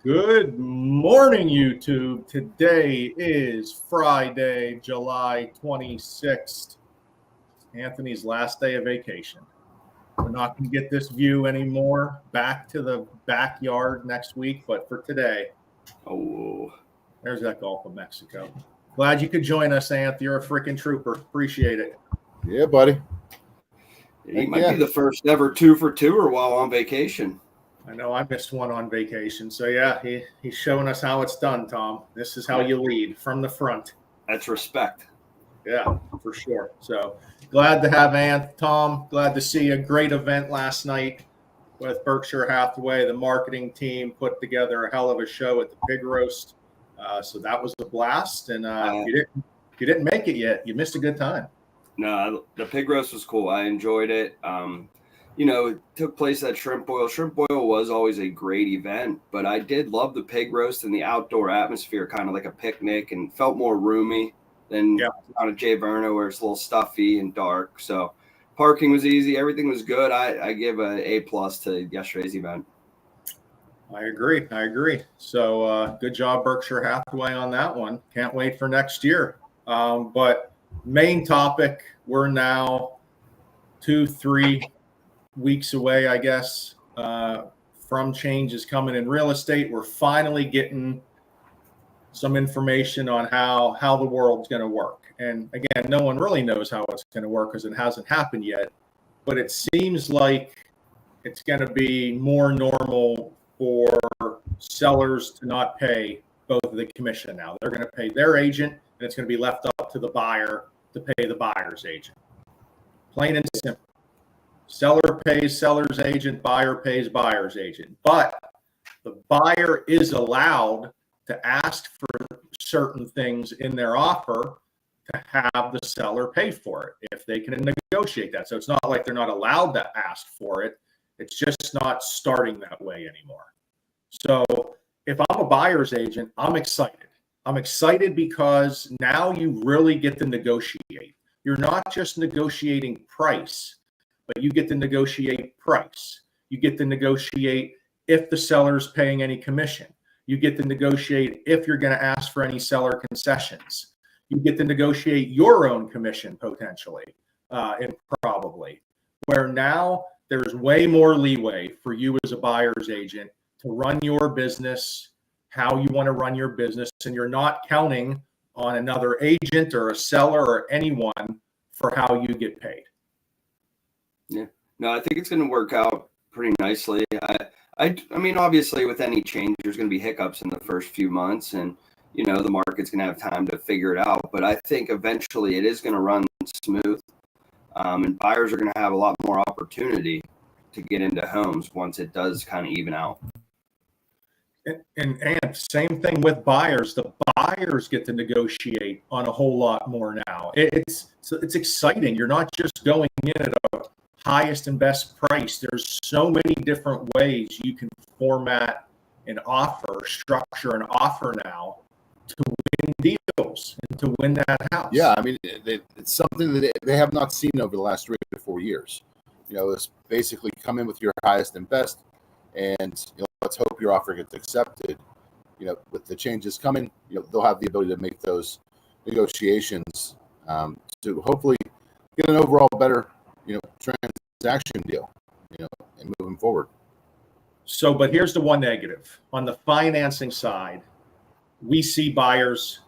Good morning, YouTube. Today is Friday, July 26th, Anthony's last day of vacation. We're not going to get this view anymore. Back to the backyard next week, but for today, there's that Gulf of Mexico. Glad you could join us, Anth. You're a freaking trooper. Appreciate it. Yeah, buddy. He might be the first ever 2 for 2er while on vacation. I know I missed one on vacation. So, yeah, he's showing us how it's done, Tom. This is how you lead from the front. That's respect. Yeah, for sure. So glad to have Anth, Tom. Glad to see a great event last night with Berkshire Hathaway. The marketing team put together a hell of a show at the Pig Roast. So that was a blast. And if you didn't make it yet, you missed a good time. No, the Pig Roast was cool. I enjoyed it. It took place at Shrimp Boil. Shrimp Boil was always a great event, but I did love the Pig Roast and the outdoor atmosphere, kind of like a picnic, and felt more roomy than out of Jay Verno, where it's a little stuffy and dark. So parking was easy. Everything was good. I give an A+ to yesterday's event. I agree. So good job, Berkshire Hathaway, on that one. Can't wait for next year. But main topic, we're now 2-3 weeks away, I guess, from changes coming in real estate. We're finally getting some information on how the world's going to work. And again, no one really knows how it's going to work because it hasn't happened yet. But it seems like it's going to be more normal for sellers to not pay both of the commission now. They're going to pay their agent, and it's going to be left up to the buyer to pay the buyer's agent. Plain and simple. Seller pays seller's agent, buyer pays buyer's agent. But the buyer is allowed to ask for certain things in their offer to have the seller pay for it if they can negotiate that. So it's not like they're not allowed to ask for it. It's just not starting that way anymore. So if I'm a buyer's agent, I'm excited. I'm excited because now you really get to negotiate. You're not just negotiating price, but you get to negotiate price. You get to negotiate if the seller's paying any commission. You get to negotiate if you're going to ask for any seller concessions. You get to negotiate your own commission potentially, and probably. Where now there's way more leeway for you as a buyer's agent to run your business how you want to run your business, and you're not counting on another agent or a seller or anyone for how you get paid. Yeah, no, I think it's going to work out pretty nicely. I mean, obviously, with any change, there's going to be hiccups in the first few months, and the market's going to have time to figure it out. But I think eventually it is going to run smooth, and buyers are going to have a lot more opportunity to get into homes once it does kind of even out. And same thing with buyers. The buyers get to negotiate on a whole lot more now. It's exciting. You're not just going in at a highest and best price. There's so many different ways you can format an offer, structure an offer now to win deals and to win that house. Yeah, I mean, it's something that they have not seen over the last 3 to 4 years. It's basically come in with your highest and best, and let's hope your offer gets accepted. With the changes coming, they'll have the ability to make those negotiations to hopefully get an overall better, transaction deal, and moving forward. So, but here's the one negative. On the financing side, we see buyers'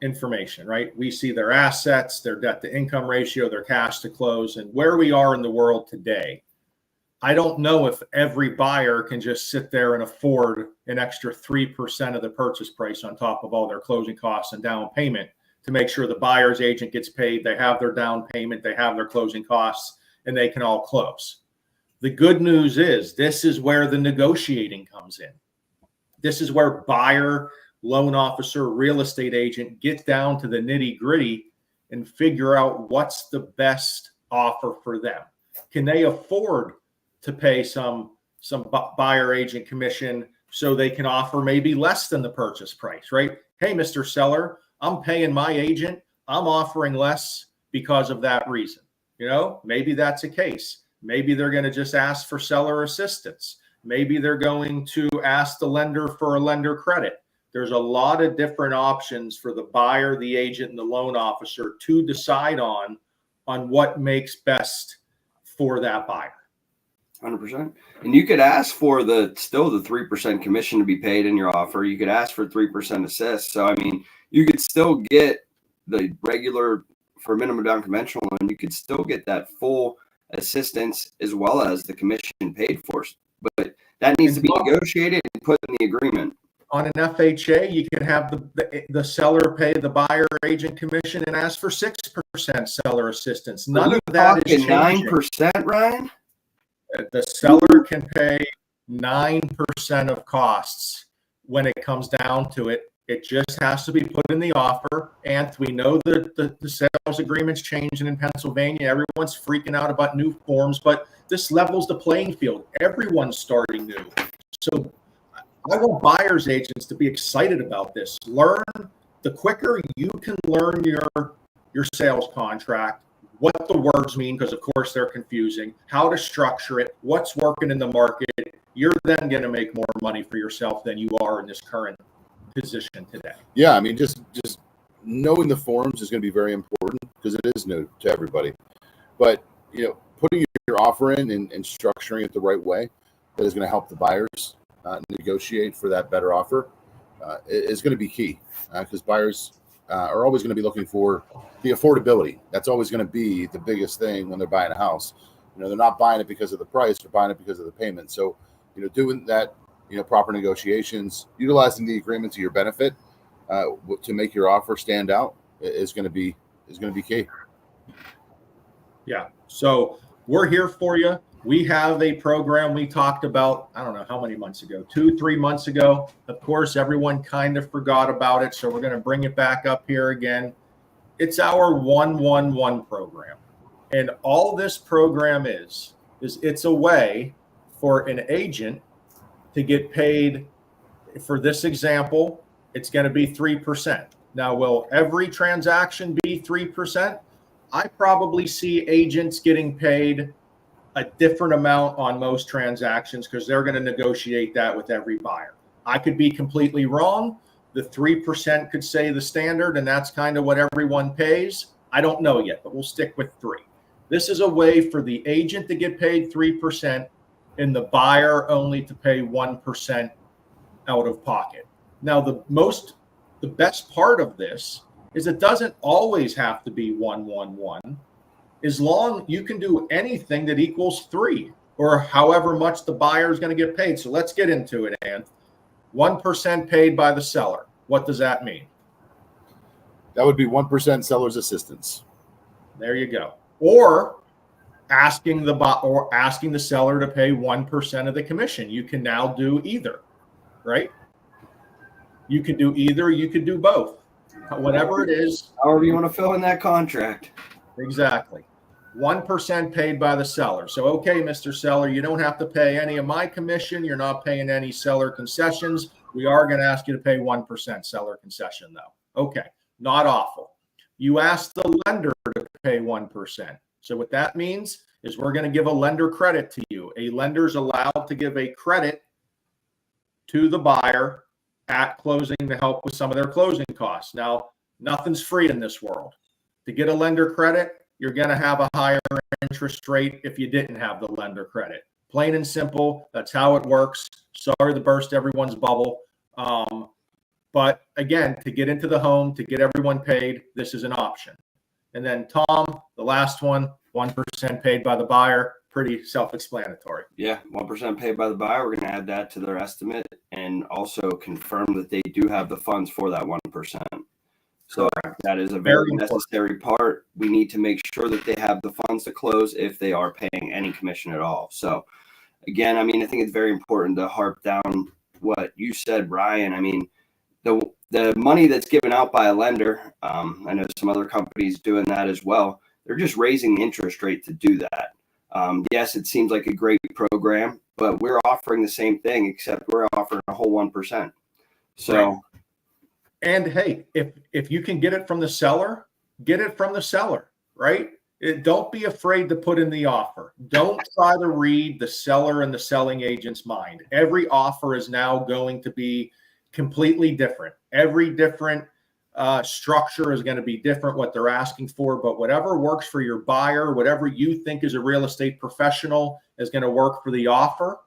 information, right? We see their assets, their debt to income ratio, their cash to close, and where we are in the world today. I don't know if every buyer can just sit there and afford an extra 3% of the purchase price on top of all their closing costs and down payment to make sure the buyer's agent gets paid, they have their down payment, they have their closing costs, and they can all close. The good news is this is where the negotiating comes in. This is where buyer, loan officer, real estate agent get down to the nitty gritty and figure out what's the best offer for them. Can they afford to pay some buyer agent commission so they can offer maybe less than the purchase price, right? Hey, Mr. Seller, I'm paying my agent. I'm offering less because of that reason. Maybe that's a case. Maybe they're going to just ask for seller assistance. Maybe they're going to ask the lender for a lender credit. There's a lot of different options for the buyer, the agent, and the loan officer to decide on what makes best for that buyer. 100%. And you could ask for still the 3% commission to be paid in your offer. You could ask for 3% assist. So, I mean, you could still get the regular for minimum down conventional loan. You could still get that full assistance as well as the commission paid for. But that needs to be negotiated and put in the agreement. On an FHA, you can have the seller pay the buyer agent commission and ask for 6% seller assistance. None of that is changing. 9%, Ryan? The seller can pay 9% of costs when it comes down to it. It just has to be put in the offer. And we know that the sales agreement's changing in Pennsylvania. Everyone's freaking out about new forms, but this levels the playing field. Everyone's starting new. So I want buyers agents to be excited about this. The quicker you can learn your sales contract, what the words mean, because of course they're confusing, how to structure it, what's working in the market, you're then going to make more money for yourself than you are in this current position today. Yeah, I mean, just knowing the forms is going to be very important because it is new to everybody. But, putting your offer in and structuring it the right way that is going to help the buyers negotiate for that better offer is going to be key because buyers are always going to be looking for the affordability. That's always going to be the biggest thing when they're buying a house. They're not buying it because of the price, they're buying it because of the payment. So, doing that, proper negotiations, utilizing the agreement to your benefit to make your offer stand out is going to be key. Yeah. So we're here for you. We have a program we talked about, I don't know how many months ago, 2-3 months ago. Of course, everyone kind of forgot about it. So we're going to bring it back up here again. It's our 111 program. And all this program is it's a way for an agent to get paid. For this example, it's going to be 3%. Now, will every transaction be 3%? I probably see agents getting paid a different amount on most transactions because they're going to negotiate that with every buyer. I could be completely wrong. The 3% could say the standard, and that's kind of what everyone pays. I don't know yet, but we'll stick with 3. This is a way for the agent to get paid 3% and the buyer only to pay 1% out of pocket. Now, the best part of this is it doesn't always have to be 111. As long you can do anything that equals 3 or however much the buyer is going to get paid. So let's get into it, Ann. 1% paid by the seller. What does that mean? That would be 1% seller's assistance. There you go. Or asking the seller to pay 1% of the commission. You can now do either, right? You can do either. You could do both. Whatever it is. However you want to fill in that contract. Exactly. 1% paid by the seller. So, okay, Mr. Seller, you don't have to pay any of my commission. You're not paying any seller concessions. We are going to ask you to pay 1% seller concession, though. Okay, not awful. You ask the lender to pay 1%. So what that means is we're going to give a lender credit to you. A lender's allowed to give a credit to the buyer at closing to help with some of their closing costs. Now, nothing's free in this world. To get a lender credit, you're going to have a higher interest rate if you didn't have the lender credit. Plain and simple. That's how it works. Sorry to burst everyone's bubble. But again, to get into the home, to get everyone paid, this is an option. And then Tom, the last one, 1% paid by the buyer. Pretty self-explanatory. Yeah, 1% paid by the buyer. We're going to add that to their estimate and also confirm that they do have the funds for that 1%. So that is a very necessary part. We need to make sure that they have the funds to close if they are paying any commission at all. So again, I mean, I think it's very important to harp down what you said, Brian. I mean, the money that's given out by a lender, I know some other companies doing that as well. They're just raising the interest rate to do that. Yes, it seems like a great program, but we're offering the same thing, except we're offering a whole 1%. So. Right. And hey, if you can get it from the seller, get it from the seller, right? don't be afraid to put in the offer. Don't try to read the seller and the selling agent's mind. Every offer is now going to be completely different. Every different structure is going to be different, what they're asking for, but whatever works for your buyer, whatever you think is a real estate professional is going to work for the offer.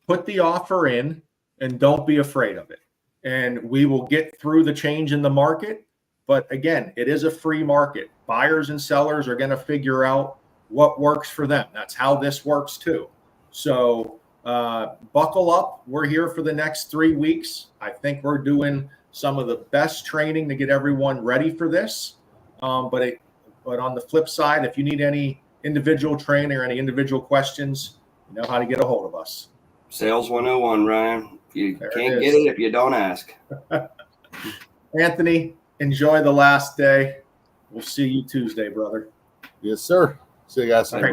Put the offer in and don't be afraid of it. And we will get through the change in the market. But again, it is a free market. Buyers and sellers are going to figure out what works for them. That's how this works too. So buckle up. We're here for the next 3 weeks. I think we're doing some of the best training to get everyone ready for this. But on the flip side, if you need any individual training or any individual questions, you know how to get a hold of us. Sales 101, Ryan. You There can't it get is. it if you don't ask. Anthony, enjoy the last day. We'll see you Tuesday, brother. Yes, sir. See you guys. All right.